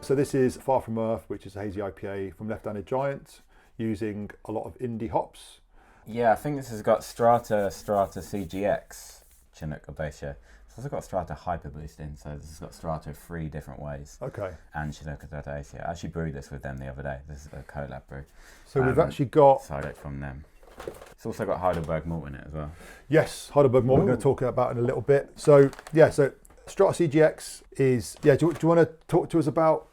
So this is Far From Earth, which is a hazy IPA from Left-Handed Giant, using a lot of indie hops. Yeah, I think this has got Strata CGX Chinook Audacia. It's also got Strata Hyper Boost in, so this has got Strata 3 different ways. Okay. And Chinook Audacia. I actually brewed this with them the other day. This is a collab brew. So we've actually got... Side from them. It's also got Heidelberg malt in it as well. Yes, Heidelberg malt. We're going to talk about in a little bit. So yeah, so Strata CGX is... Yeah, do you want to talk to us about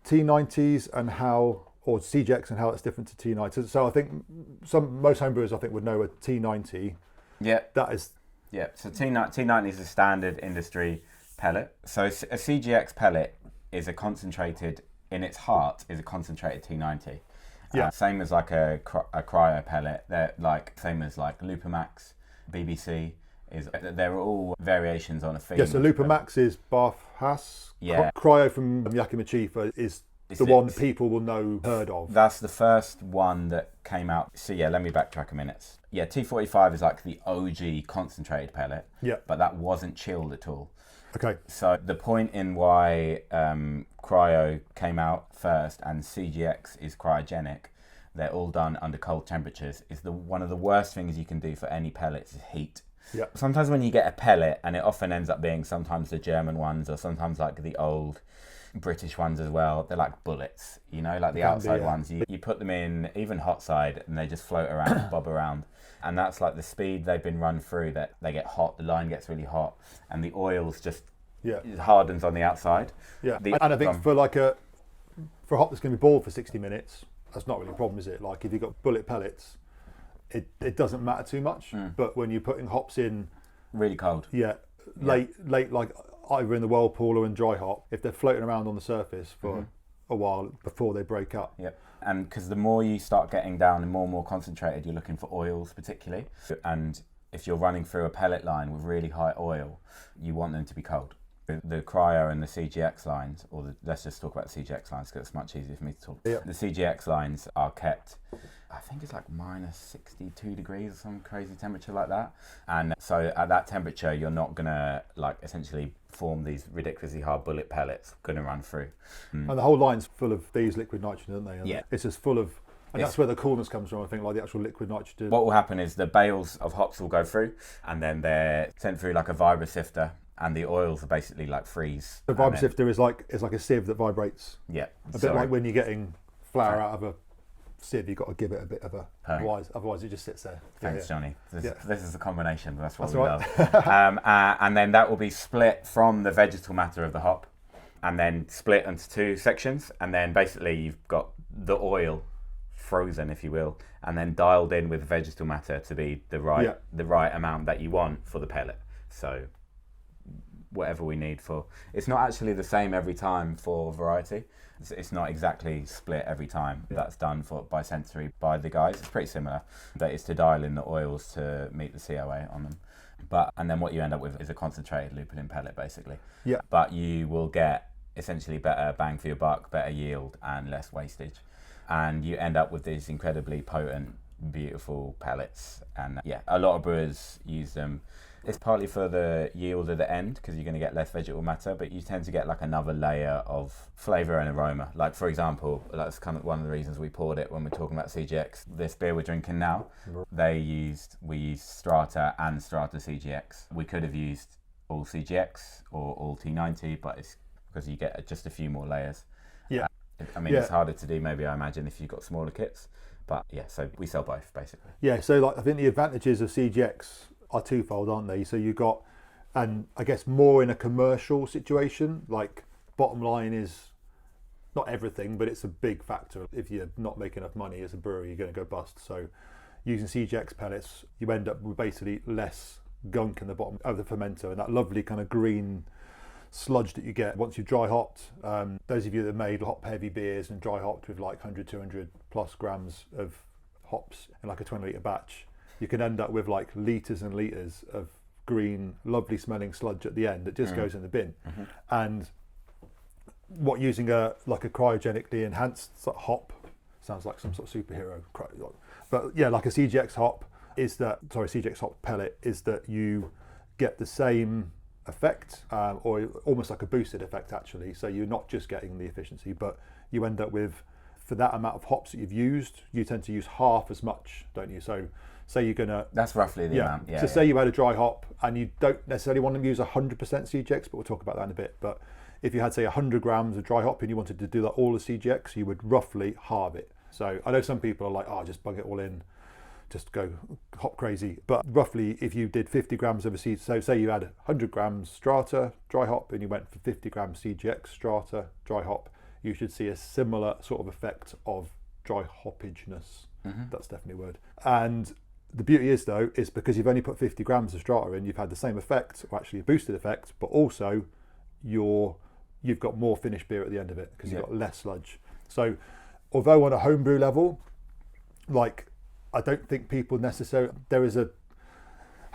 T90s and how... Or CGX and how it's different to T90. So I think most homebrewers I think would know a T90. Yeah. That is... Yeah, so T90 is a standard industry pellet. So a CGX pellet is a concentrated, in its heart, is a concentrated T90. Yeah. Same as like a cryo pellet. They're like, same as like Lupamax, BBC. They're all variations on a theme. Yeah, so Lupamax is Bath Haas. Yeah. Cryo from Yakima Chifa is the one people will know, heard of. That's the first one that came out. So yeah, let me backtrack a minute. Yeah, T45 is like the OG concentrated pellet. Yeah. But that wasn't chilled at all. Okay. So the point in why cryo came out first and CGX is cryogenic, they're all done under cold temperatures, is one of the worst things you can do for any pellets is heat. Yeah. Sometimes when you get a pellet, and it often ends up being sometimes the German ones or sometimes like the old British ones as well, they're like bullets, you know, like the outside ones. You put them in even hot side and they just float around, bob around. And that's like the speed they've been run through, that they get hot, the line gets really hot, and the oils just hardens on the outside. Yeah, and I think for a hop that's going to be boiled for 60 minutes, that's not really a problem, is it? Like if you've got bullet pellets, it doesn't matter too much. But when you're putting hops in... Really cold. Yeah, late, like either in the whirlpool or in dry hop, if they're floating around on the surface for a while before they break up. Yeah, and because the more you start getting down, the more and more concentrated you're looking for oils particularly. And if you're running through a pellet line with really high oil, you want them to be cold. The cryo and the CGX lines, let's just talk about the CGX lines because it's much easier for me to talk. Yeah. The CGX lines are kept, I think it's like minus 62 degrees or some crazy temperature like that. And so at that temperature, you're not going to like essentially form these ridiculously hard bullet pellets going to run through. And the whole line's full of these liquid nitrogen, aren't they? And yeah. It's just full of... And that's where the coolness comes from, I think, like the actual liquid nitrogen. What will happen is the bales of hops will go through and then they're sent through like a vibrosifter. And the oils are basically like freeze. The vibrosifter is like a sieve that vibrates. Yeah. A bit like when you're getting flour out of a sieve, you've got to give it a bit of a... Otherwise it just sits there. Thanks, Johnny. This is a combination. That's what we right. love. And then that will be split from the vegetal matter of the hop and then split into two sections. And then basically you've got the oil frozen, if you will, and then dialed in with vegetal matter to be the right amount that you want for the pellet. So... whatever we need for... It's not actually the same every time for variety. It's not exactly split every time. That's done by sensory by the guys. It's pretty similar. But it's to dial in the oils to meet the COA on them. And then what you end up with is a concentrated lupulin pellet, basically. Yeah. But you will get essentially better bang for your buck, better yield and less wastage. And you end up with these incredibly potent, beautiful pellets. And a lot of brewers use them. It's partly for the yield at the end because you're going to get less vegetal matter, but you tend to get like another layer of flavour and aroma. Like for example, that's kind of one of the reasons we poured it when we're talking about CGX. This beer we're drinking now, we used Strata and Strata CGX. We could have used all CGX or all T90, but it's because you get just a few more layers. Yeah. It's harder to do maybe, I imagine, if you've got smaller kits. But so we sell both basically. Yeah, so like I think the advantages of CGX are twofold, aren't they? So you've got, and I guess more in a commercial situation, like bottom line is not everything, but it's a big factor. If you're not making enough money as a brewery, you're going to go bust. So using CGX pellets, you end up with basically less gunk in the bottom of the fermenter and that lovely kind of green sludge that you get once you've dry hopped. Those of you that made hop heavy beers and dry hopped with like 100, 200 plus grams of hops in like a 20 litre batch, you can end up with like litres and litres of green, lovely smelling sludge at the end that just goes in the bin. And what using a cryogenically enhanced sort of hop, sounds like some sort of superhero, but yeah, like a CGX hop CGX hop pellet is that you get the same effect, or almost like a boosted effect actually. So you're not just getting the efficiency, but you end up with, for that amount of hops that you've used, you tend to use half as much, don't you? So say you're gonna, That's roughly the amount. Yeah. So say you had a dry hop and you don't necessarily want to use 100% CGX, but we'll talk about that in a bit. But if you had say 100 grams of dry hop and you wanted to do that all the CGX, you would roughly halve it. So I know some people are like, oh, just bung it all in, just go hop crazy. But roughly, if you did 50 grams of a seed, so say you had 100 grams Strata dry hop and you went for 50 grams CGX Strata dry hop, you should see a similar sort of effect of dry hoppageness. That's definitely a word. And the beauty is though, is because you've only put 50 grams of Strata in, you've had the same effect, or actually a boosted effect, but also you've got more finished beer at the end of it because you've got less sludge. So although on a homebrew level, like, I don't think people necessarily, there is a,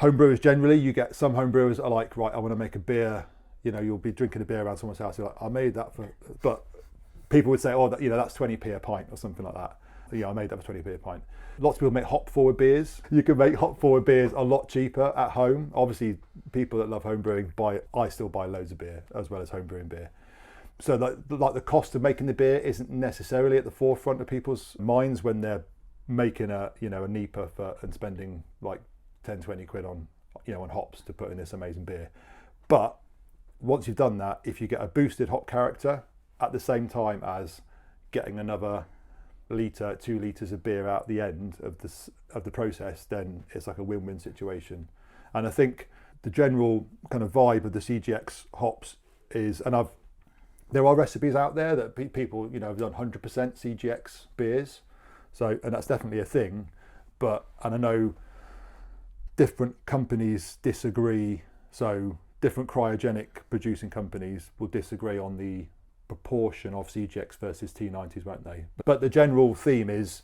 homebrewers generally, you get some homebrewers are like, right, I want to make a beer, you know, you'll be drinking a beer around someone's house, you're like, I made that for, but people would say, oh, that, you know, that's 20p a pint or something like that. Yeah, I made that for 20p a pint. Lots of people make hop forward beers. You can make hop forward beers a lot cheaper at home. Obviously, people that love homebrewing buy, I still buy loads of beer as well as homebrewing beer. So like the cost of making the beer isn't necessarily at the forefront of people's minds when they're making a, you know, a NEPA and spending like 10, 20 quid on, you know, on hops to put in this amazing beer. But once you've done that, if you get a boosted hop character at the same time as getting another litre, 2 litres of beer out the end of the process, then it's like a win-win situation. And I think the general kind of vibe of the CGX hops is, and there are recipes out there that people, you know, have done 100% CGX beers. So, and that's definitely a thing. But, and I know different companies disagree. So different cryogenic producing companies will disagree on the proportion of CGX versus T90s, won't they? But the general theme is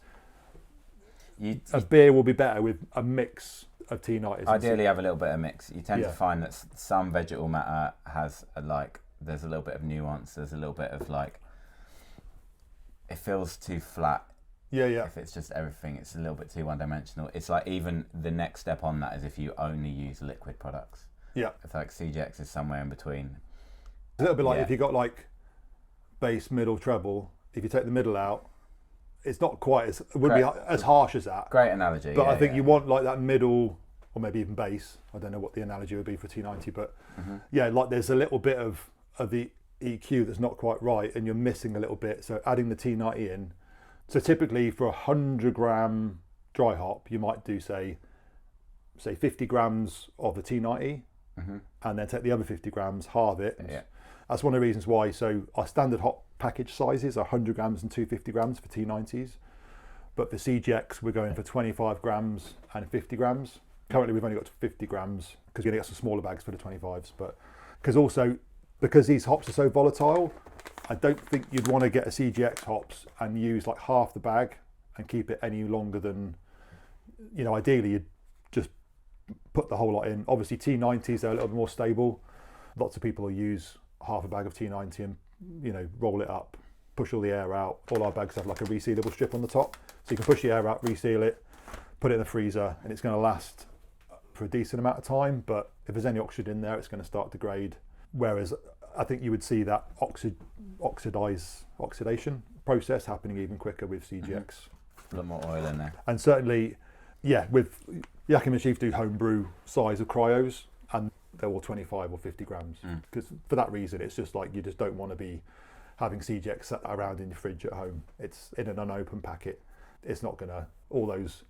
a beer will be better with a mix of T90s. Ideally have a little bit of mix. You tend to find that some vegetal matter has there's a little bit of nuance, there's a little bit of like, it feels too flat. Yeah. If it's just everything, it's a little bit too one-dimensional. It's like even the next step on that is if you only use liquid products. Yeah. It's like CGX is somewhere in between. It's a little bit like if you got like bass, middle, treble, if you take the middle out, it's not quite as, it wouldn't be as harsh as that. Great analogy. But I think you want like that middle, or maybe even bass. I don't know what the analogy would be for T90, but yeah, like there's a little bit of the EQ that's not quite right and you're missing a little bit. So adding the T90 in. So typically for 100 gram dry hop, you might do say 50 grams of the T90 and then take the other 50 grams, halve it. That's one of the reasons why. So our standard hop package sizes are 100 grams and 250 grams for T90s. But for CGX, we're going for 25 grams and 50 grams. Currently, we've only got 50 grams because we're going to get some smaller bags for the 25s. But because these hops are so volatile, I don't think you'd want to get a CGX hops and use like half the bag and keep it any longer than, you know, ideally you'd just put the whole lot in. Obviously T90s are a little bit more stable. Lots of people will use half a bag of T90 and, you know, roll it up, push all the air out. All our bags have like a resealable strip on the top. So you can push the air out, reseal it, put it in the freezer, and it's going to last for a decent amount of time. But if there's any oxygen in there, it's going to start to degrade. Whereas I think you would see that oxidation process happening even quicker with CGX. A lot more oil in there. And certainly, with Yakima Chief do homebrew size of cryos, and they're all 25 or 50 grams. Because for that reason, it's just like you just don't want to be having CGX sat around in your fridge at home. It's in an unopened packet. It's not going to, all those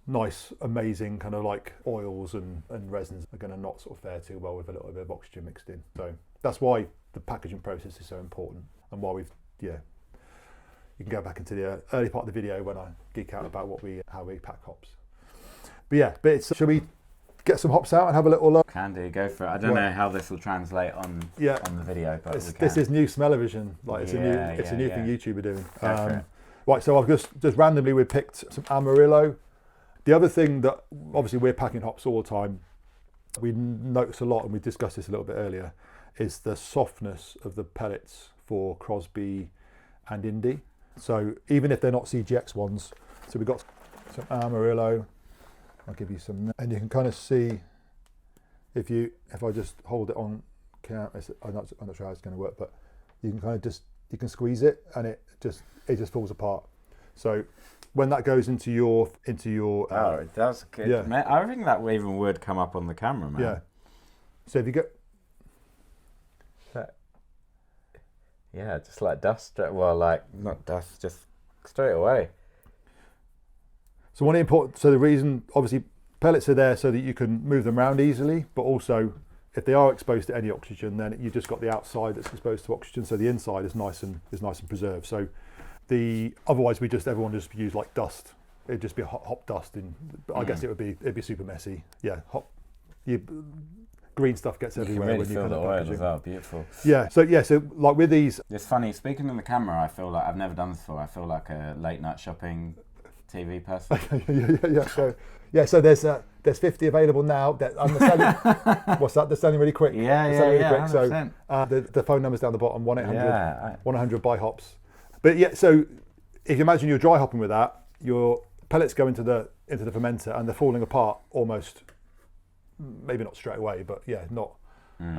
nice, amazing kind of like oils and resins are going to not sort of fare too well with a little bit of oxygen mixed in. So that's why the packaging process is so important, and why you can go back into the early part of the video when I geek out about how we pack hops. But shall we get some hops out and have a little look? Can do, go for it. I don't know how this will translate on the video, but this is new smell-o-vision. Like it's a new thing YouTube are doing. Right, so I've just randomly we picked some Amarillo. The other thing that obviously we're packing hops all the time, we notice a lot, and we discussed this a little bit earlier, is the softness of the pellets for Crosby and Indie. So even if they're not CGX ones, so we've got some Amarillo. I'll give you some, and you can kind of see if I just hold it on cam, I'm not sure how it's going to work, but you can kind of you can squeeze it and it just falls apart. So when that goes into your oh, it does. Good. Yeah. Man, I think that even would come up on the camera, man. Yeah. So if you get yeah, just like dust. Well, like not dust, just straight away. So the reason, obviously, pellets are there so that you can move them around easily, but also if they are exposed to any oxygen, then you just got the outside that's exposed to oxygen, so the inside is nice and preserved. So otherwise everyone just use like dust. It'd just be a hop dust, I guess it'd be super messy. Yeah, green stuff gets everywhere. You can really feel the oil as well. Beautiful. Yeah. So like with these, it's funny speaking on the camera. I feel like I've never done this before. I feel like a late night shopping TV person. So there's 50 available now. What's that? They're selling really quick. Yeah. So the phone number's down the bottom, 1-800 buy hops. But yeah, so if you imagine you're dry hopping with that, your pellets go into the fermenter and they're falling apart almost, maybe not straight away, but yeah, not.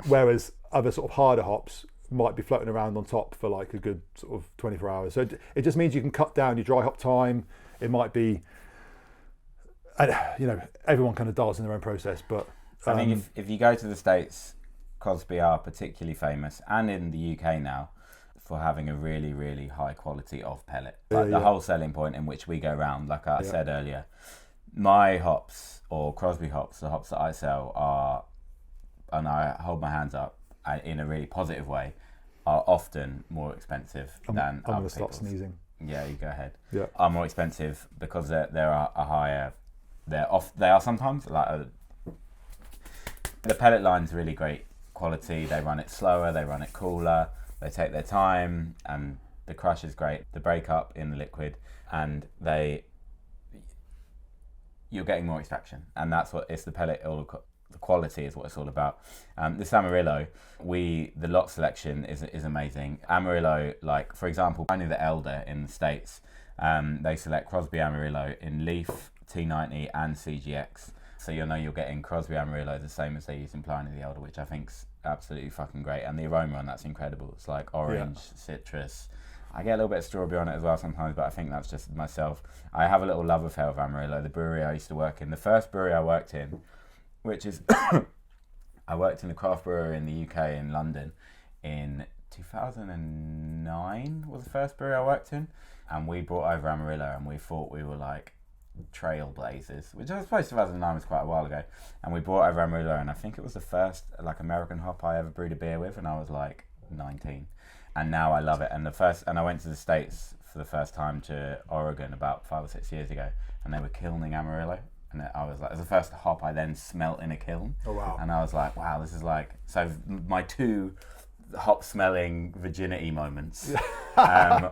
Whereas other sort of harder hops might be floating around on top for like a good sort of 24 hours. So it just means you can cut down your dry hop time. It might be, everyone kind of dials in their own process, but I think if you go to the States, Crosby are particularly famous, and in the UK now, for having a really, really high quality of pellet. Like the whole selling point in which we go around, like I said earlier, my hops or Crosby hops, the hops that I sell are, and I hold my hands up in a really positive way, are often more expensive than I'm other going to start people's. sneezing. Yeah, you go ahead. Yeah. Are more expensive because they're a higher. They are sometimes like the pellet line's really great quality. They run it slower. They run it cooler. They take their time, and the crush is great. The breakup in the liquid, and you're getting more extraction, and that's what it's the pellet. The quality is what it's all about. This Amarillo, the lot selection is amazing. Amarillo, like for example, only the Elder in the States, they select Crosby Amarillo in leaf, T90 and CGX. So you're getting Crosby Amarillo the same as they use in Pliny the Elder, which I think's absolutely fucking great. And the aroma on that's incredible. It's like orange, citrus. I get a little bit of strawberry on it as well sometimes, but I think that's just myself. I have a little love affair with Amarillo, the brewery I used to work in. The first brewery I worked in, which is I worked in a craft brewery in the UK in London in 2009 was the first brewery I worked in, and we brought over Amarillo and we thought we were like trailblazers, which I suppose 2009 was quite a while ago, and we brought over Amarillo, and I think it was the first like American hop I ever brewed a beer with, and I was like 19, and now I love it. And I went to the States for the first time to Oregon about 5 or 6 years ago, and they were kilning Amarillo. And I was like, it was the first hop I then smelt in a kiln. Oh, wow. And I was like, wow, this is like, so my two hop smelling virginity moments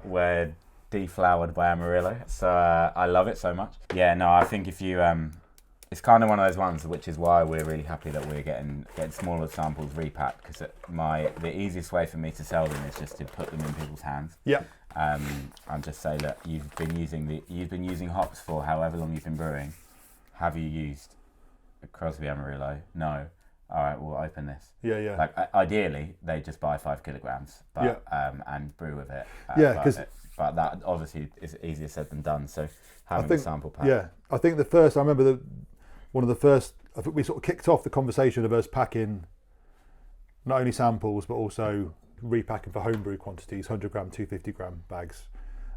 were deflowered by Amarillo. So I love it so much. Yeah, no, I think if you, it's kind of one of those ones, which is why we're really happy that we're getting smaller samples repacked, because the easiest way for me to sell them is just to put them in people's hands. Yeah. And just say, look, you've been using hops for however long you've been brewing. Have you used a Crosby Amarillo? No. All right, we'll open this. Yeah. Like ideally, they just buy 5 kilograms, but and brew with it. But that obviously is easier said than done. So having a sample pack. Yeah, I think I remember one of the first. I think we sort of kicked off the conversation of us packing not only samples but also repacking for homebrew quantities, 100 gram, 250 gram bags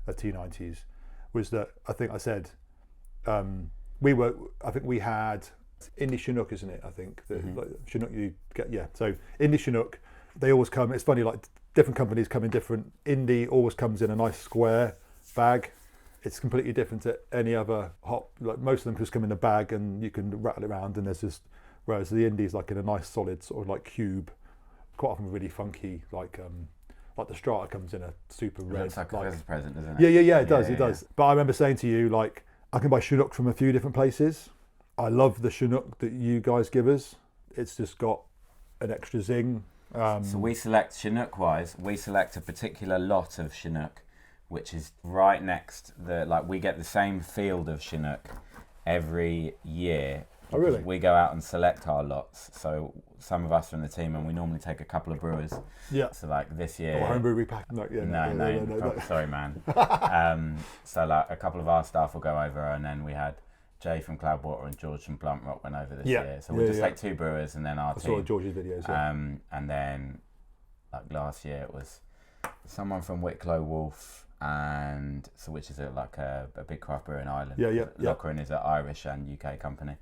of T90s. Was that I think I said. I think we had Indie Chinook, isn't it? I think like Chinook you get, So Indie Chinook, they always come. It's funny, like different companies come in different. Indie always comes in a nice square bag. It's completely different to any other hop. Like most of them just come in a bag and you can rattle it around. And there's just whereas the Indie's like in a nice solid sort of like cube, quite often really funky. Like the Strata comes in a super red. Looks like a Christmas present, doesn't it? Yeah. It does. But I remember saying to you like. I can buy Chinook from a few different places. I love the Chinook that you guys give us. It's just got an extra zing. So we select Chinook-wise, we select a particular lot of Chinook, which is right next we get the same field of Chinook every year Oh, really? We go out and select our lots. So some of us from the team, and we normally take a couple of brewers. Yeah. So like this year. Or home brewery pack. No, yeah, No. Sorry, man. So like a couple of our staff will go over, and then we had Jay from Cloudwater and George from Blunt Rock went over this year. So we'll just take 2 brewers and then our team. I saw George's videos. Yeah. And then like last year it was someone from Wicklow Wolf, and so which is like a big craft brewer in Ireland. Loughran is an Irish and UK company,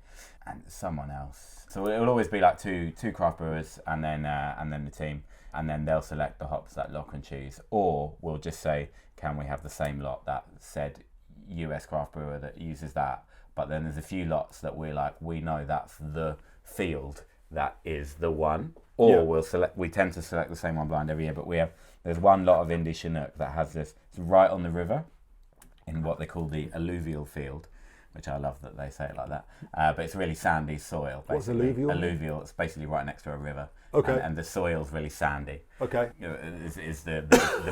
and someone else. So it will always be like two craft brewers, and then the team, and then they'll select the hops that Loughran choose, or we'll just say, can we have the same lot that said US craft brewer that uses that? But then there's a few lots that we're like, we know that's the field that is the one, or we tend to select the same one blind every year. But there's one lot of Indie Chinook that has this. It's right on the river, in what they call the alluvial field, which I love that they say it like that. But it's really sandy soil. Basically. What's alluvial? Alluvial. It's basically right next to a river. Okay. And the soil's really sandy. Okay. Is the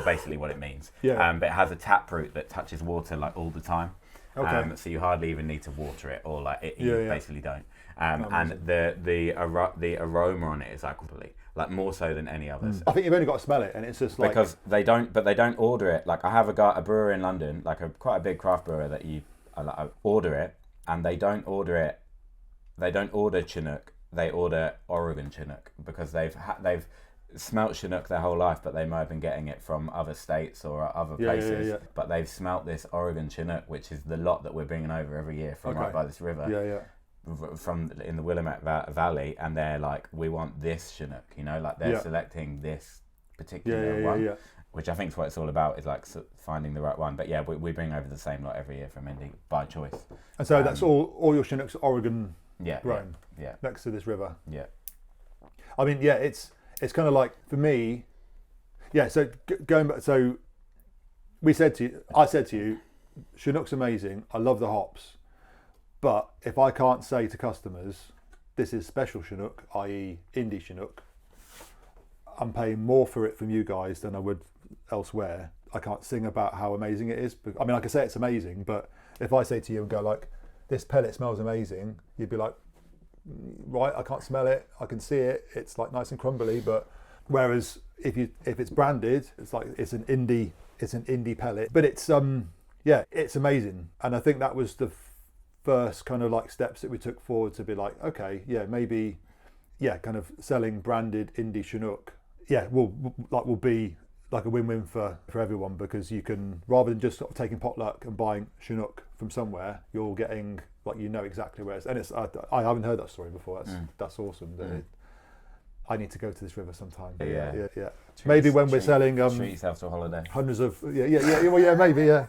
basically what it means. Yeah. But it has a taproot that touches water like all the time. Okay. So you hardly even need to water it, or like you basically don't. And the aroma on it is like more so than any others. I think you've only got to smell it, and it's just like because they don't order it. Like I have a brewer in London, like quite a big craft brewer that I order it, and they don't order it. They don't order Chinook. They order Oregon Chinook because they've smelt Chinook their whole life, but they might have been getting it from other states or other places. Yeah. But they've smelt this Oregon Chinook, which is the lot that we're bringing over every year from right by this river. From in the Willamette Valley, and they're like, we want this Chinook, like they're selecting this particular one, which I think is what it's all about, is like finding the right one. But yeah, we bring over the same lot every year from Indie by choice. And so that's all your Chinooks Oregon grown next to this river. Yeah. I mean, it's kind of like, for me, so going back, so I said to you, Chinook's amazing, I love the hops, but if I can't say to customers, this is special Chinook, i.e. Indie Chinook, I'm paying more for it from you guys than I would elsewhere, I can't sing about how amazing it is. I mean, I can say it's amazing, but if I say to you and go like, this pellet smells amazing, you'd be like, right, I can't smell it, I can see it, it's like nice and crumbly. But whereas if it's branded, it's like it's an indie pellet, but it's it's amazing. And I think that was the first kind of like steps that we took forward to be like, okay, maybe kind of selling branded Indie Chinook will be like a win-win for everyone, because you can, rather than just sort of taking potluck and buying Chinook from somewhere, you're getting like, exactly where it's, and it's I haven't heard that story before. That's awesome. I need to go to this river sometime. Yeah. Maybe when we're selling treat yourself to a holiday. Hundreds of maybe.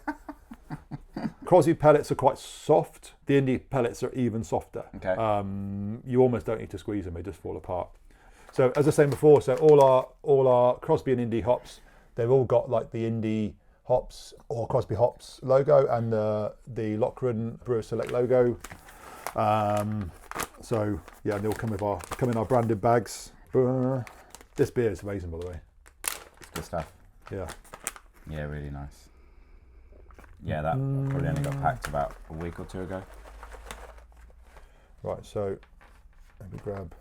Crosby pellets are quite soft. The Indie pellets are even softer. Okay. You almost don't need to squeeze them; they just fall apart. So as I was saying before, all our Crosby and Indie hops, they've all got like the Indie hops or Crosby hops logo and the Loughran Brewers Select logo. So yeah, they'll come in our branded bags. This beer is amazing, by the way. It's good stuff. Yeah. Yeah, really nice. Yeah, that probably only got packed about a week or two ago. Right, so let me grab.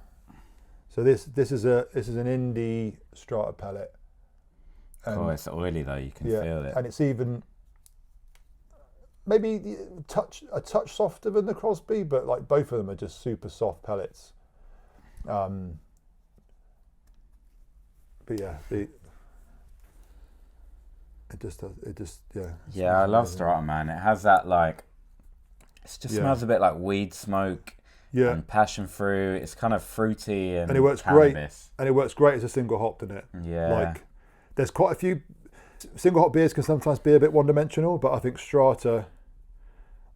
So this is an Indie Strata pellet. It's oily though. You can feel it, and it's even maybe a touch softer than the Crosby, but like both of them are just super soft pellets. But yeah, it just. Yeah, I love Strata, man. It has that like, it just smells a bit like weed smoke. Yeah. And passion fruit. It's kind of fruity and it works cannabis. Great. And it works great as a single hop, doesn't it? Yeah. Like, there's quite a few single hop beers can sometimes be a bit one-dimensional, but I think Strata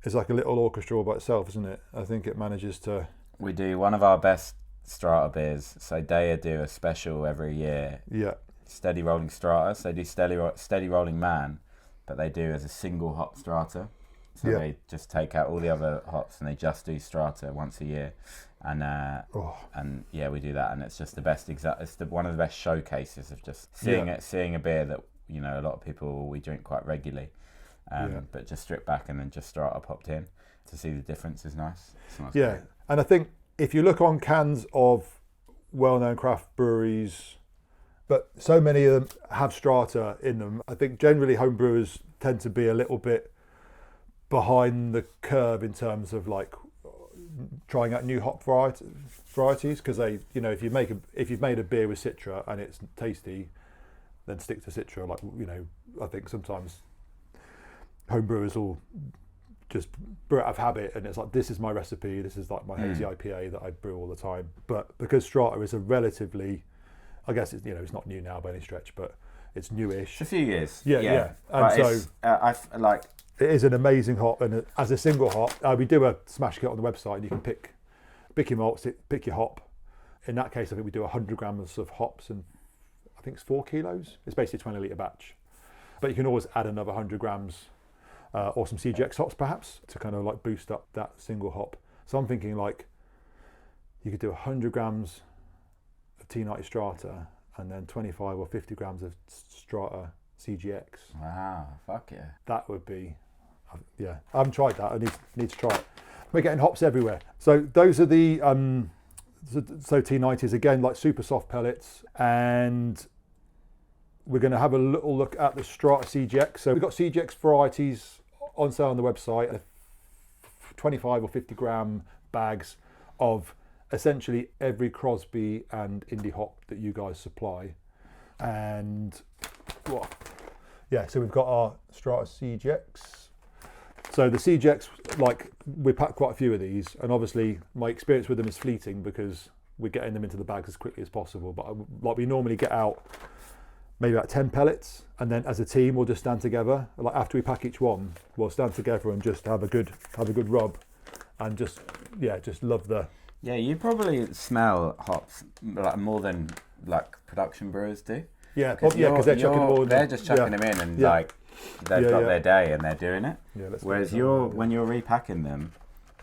is like a little orchestra all by itself, isn't it? I think it manages to. We do one of our best Strata beers. So Daya do a special every year. Yeah. Steady rolling Strata. So they do steady rolling man, but they do as a single hop Strata. So they just take out all the other hops and they just do Strata once a year, and we do that, and it's just the best. It's one of the best showcases of just seeing a beer that a lot of people we drink quite regularly, but just stripped back and then just Strata popped in to see the difference is nice. Yeah, And I think if you look on cans of well-known craft breweries, but so many of them have Strata in them, I think generally home brewers tend to be a little bit behind the curve in terms of like trying out new hop varieties, because they, you know, if you've made a beer with Citra and it's tasty, then stick to Citra. Like, you know, I think sometimes home brewers will just brew out of habit, and it's like, this is my recipe, this is like my hazy IPA that I brew all the time. But because Strata is a relatively, I guess it's, you know, it's not new now by any stretch, but it's newish. It's a few years. Yeah. And so I like. It is an amazing hop, and as a single hop, we do a smash kit on the website, and you can pick your malts, pick your hop. In that case, I think we do 100 grams of hops, and I think it's 4 kilos. It's basically a 20 litre batch. But you can always add another 100 grams or some CGX hops perhaps to kind of like boost up that single hop. So I'm thinking like you could do 100 grams of T90 Strata and then 25 or 50 grams of Strata CGX. Wow, fuck yeah. That would be, yeah. I haven't tried that. I need to try it. We're getting hops everywhere. So those are the so T90s again, like super soft pellets, and we're going to have a little look at the Strata CGX. So we've got CGX varieties on sale on the website, 25 or 50 gram bags of essentially every Crosby and Indie hop that you guys supply. And yeah, so we've got our Strata CGX. So the CGX, like, we pack quite a few of these, and obviously my experience with them is fleeting because we're getting them into the bags as quickly as possible. But like, we normally get out maybe about 10 pellets, and then as a team we'll just stand together. Like, after we pack each one, we'll stand together and just have a good rub, and just love the. Yeah, you probably smell hops like more than like production brewers do. Yeah, because they're chucking them all. They're just chucking them in, and like they've got their day and they're doing it. Yeah, whereas when you're repacking them,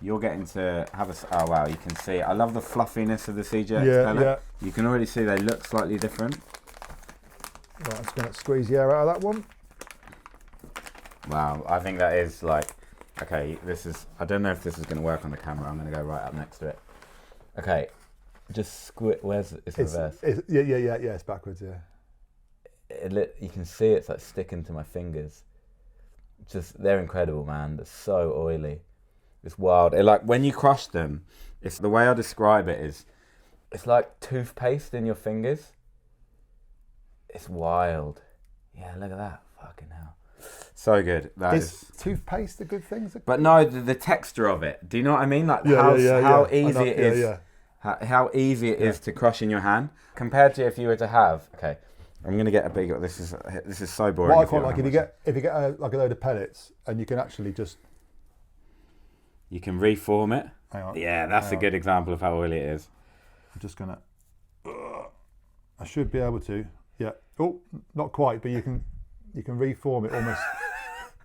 you're getting to have a. Oh wow, you can see. I love the fluffiness of the CGX pellet. Yeah. You can already see they look slightly different. Right, I'm just going to squeeze the air out of that one. Wow, I think that is like, okay, this is, I don't know if this is going to work on the camera. I'm going to go right up next to it. Okay, just where's it's reverse? Yeah, it's backwards, yeah. You can see it's like sticking to my fingers. Just, they're incredible, man. They're so oily. It's wild. Like, when you crush them, it's the way I describe it is, it's like toothpaste in your fingers. It's wild. Yeah, look at that. Fucking hell. So good. Is toothpaste a good thing? But no, the texture of it. Do you know what I mean? Like how easy it is. How easy it is to crush in your hand compared to if you were to have. Okay, I'm going to get a bigger. This is so boring. What I quite like, if you get like a load of pellets, and you can actually just. You can reform it. Hang on. Yeah, that's a good example of how oily it is. I'm just gonna. I should be able to. Yeah. Oh, not quite, but you can reform it almost.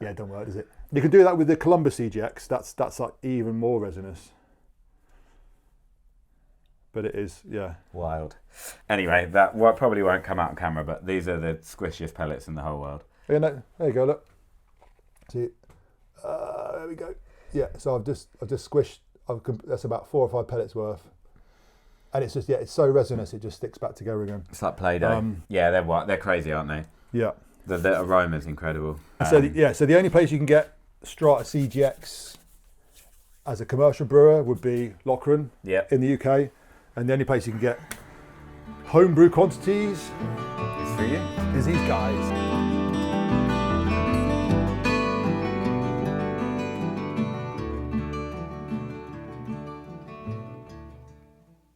Yeah, it don't work, does it? You can do that with the Columbus CGX. That's like even more resinous. But it is, yeah. Wild. Anyway, that probably won't come out on camera, but these are the squishiest pellets in the whole world. Yeah, no, there you go. Look. See. There we go. Yeah. So I've just squished. That's about 4 or 5 pellets worth. And it's just, it's so resinous, it just sticks back together again. It's like Play-Doh. Yeah, they're crazy, aren't they? Yeah. The aroma is incredible. So the only place you can get Strata CGX as a commercial brewer would be Loughran in the UK. And the only place you can get homebrew quantities is for you. Is these guys.